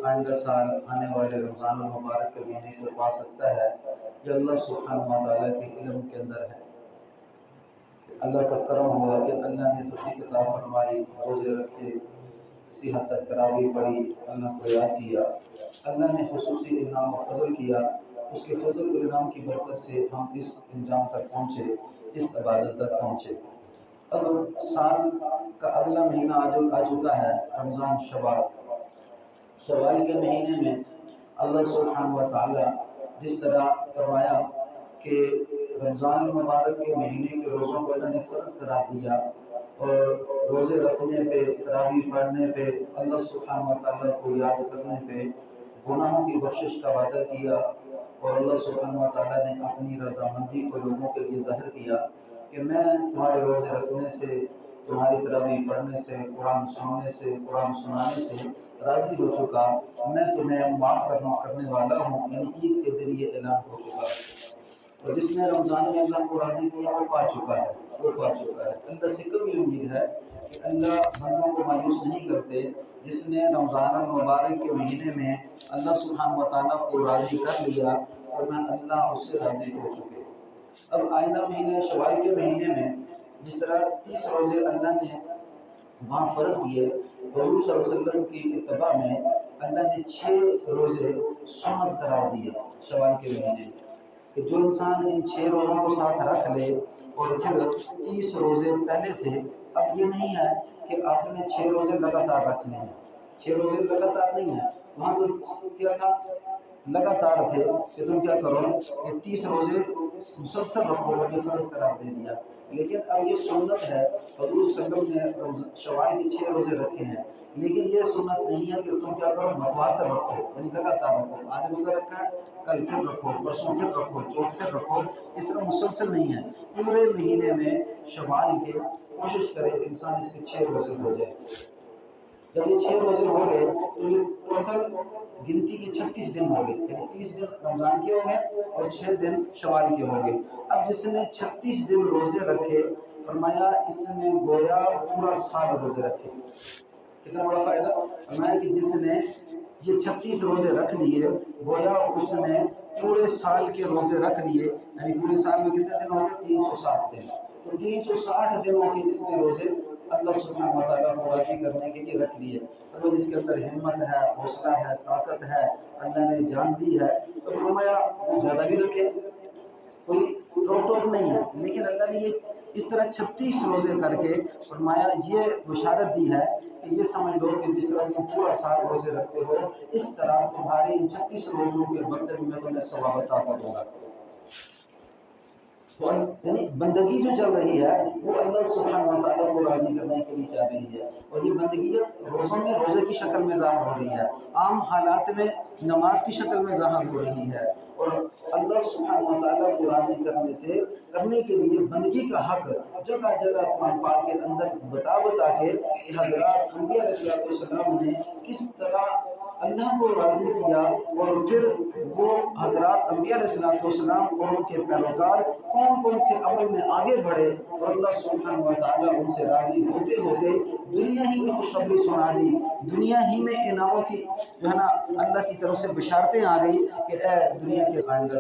آئندہ سال آنے والے رمضان المبارک کے مہینے کو پا سکتا ہے، یہ اللہ سبحانہ و تعالیٰ کے علم کے اندر ہے۔ اللہ کا کرم ہوا کہ اللہ نے توفیق عطا فرمائی، روزے رکھے، کسی حد تک تراویح پڑھی، اللہ کو یاد کیا، اللہ نے خصوصی انعام و فضل کیا۔ اس کے فضل و انعام کی برکت سے ہم اس انجام تک پہنچے، اس عبادت تک پہنچے۔ اب سال کا اگلا مہینہ آ چکا ہے، رمضان شوال۔ شوال کے مہینے میں اللہ سبحانہ و تعالیٰ جس طرح فرمایا کہ رمضان المبارک کے مہینے کے روزوں کو اللہ نے فرض قرار دیا، اور روزے رکھنے پہ، تراویح پڑھنے پہ، اللہ سبحانہ و تعالیٰ کو یاد کرنے پہ گناہوں کی بخشش کا وعدہ کیا، اور اللہ سبحانہ و تعالیٰ نے اپنی رضامندی کو لوگوں کے لیے ظاہر کیا کہ میں تمہارے روزے رکھنے سے، تمہاری تراویح پڑھنے سے، قرآن سننے سے، قرآن سنانے سے راضی ہو چکا، میں تمہیں معاف کرنے والا ہوں۔ یعنی عید کے دن یہ اعلان ہو چکا ہے، اور جس نے رمضان میں اللہ کو راضی کیا وہ پا چکا ہے، وہ پا چکا ہے۔ اللہ سے کبھی امید ہے کہ اللہ بندوں کو مایوس نہیں کرتے۔ جس نے رمضان المبارک کے مہینے میں اللہ سبحانہ و تعالیٰ کو راضی کر لیا، اور میں اللہ اس سے راضی ہو چکے۔ اب آئندہ مہینے شوال کے مہینے میں جس طرح 30 روزے اللہ نے وہاں فرض کیے، حضور صلی اللہ علیہ وسلم کی اتباع میں اللہ نے 6 روزے سنت قرار دیے شوال کے مہینے، کہ جو انسان ان 6 روزوں کو ساتھ رکھ لے، اور پھر 30 روزے پہلے تھے، اب یہ نہیں ہے کہ آپ نے 6 روزے لگاتار رکھنے ہیں، 6 روزے لگاتار نہیں ہیں، وہاں تو کیا تھا، لگاتار تھے کہ تم کیا کرو کہ 30 روزے مسلسل رکھو، یہ فرض قرار دے دیا۔ لیکن اب یہ سنت ہے، حضور صلی اللہ علیہ وسلم نے شوال کے 6 روزے رکھے ہیں، لیکن یہ سنت نہیں ہے کہ تم کیا کرو متواتر رکھو، یعنی لگاتار رکھو، آج روزہ رکھا ہے کل پھر رکھو، پرسوں پھر رکھو، چوتھ پھر رکھو، اس طرح مسلسل نہیں ہے۔ پورے مہینے میں شوال کے کوشش کرے انسان اس کے 6 روزے ہو جائے۔ جب یہ 6 روزے ہو گئے تو یہ ٹوٹل گنتی کے 36 دن ہو گئے، یعنی 30 دن رمضان کے ہو گئے اور 6 دن شوال کے ہو گئے۔ اب جس نے 36 دن روزے رکھے، فرمایا اس نے گویا پورا سال روزے رکھے۔ کتنا بڑا فائدہ! فرمایا کہ جس نے یہ 36 روزے رکھ لیے، گویا اس نے پورے سال کے روزے رکھ لیے، یعنی پورے سال میں کتنے دن ہو گئے؟ 360 دن۔ تو 360 دنوں کے اس نے روزے اللہ سبحانہ و تعالیٰ کو راضی کرنے کے لیے رکھ لیے۔ تو جس کے اندر ہمت ہے، حوصلہ ہے، طاقت ہے، اللہ نے جان دی ہے، تو فرمایا وہ زیادہ بھی رکھے، کوئی روک ٹوک نہیں ہے۔ لیکن اللہ نے یہ اس طرح 36 روزے کر کے فرمایا یہ بشارت دی ہے کہ یہ سمجھ لو کہ جس طرح تم پورا سال روزے رکھتے ہو، اس طرح تمہارے ان 36 روزوں کے بدلے میں تمہیں ثواب عطا کروں گا۔ یعنی بندگی جو چل رہی ہے وہ اللہ سبحانہ و تعالیٰ کو راضی کرنے کے لیے چل رہی ہے، اور یہ بندگی روزوں میں روزے کی شکل میں ظاہر ہو رہی ہے، عام حالات میں نماز کی شکل میں ظاہر ہو رہی ہے، اور اللہ سبحانہ و تعالیٰ کو راضی کرنے کے لیے بندگی کا حق جگہ جگہ قرآن پاک کے اندر بتا کے حضرات انبیاء علیہ السلام نے کس طرح اللہ کو راضی کیا، اور پھر وہ حضرات انبیاء علیہ السلام اور ان کے پیروکار کون کون سے عمل میں آگے بڑھے، اور اللہ سبحانہ و تعالیٰ ان سے راضی ہوتے ہوتے دنیا ہی میں خوشخبری سنا دی، دنیا ہی میں انعاموں کی جو ہے نا اللہ کی طرف سے بشارتیں آ گئی کہ اے دنیا کے آئندہ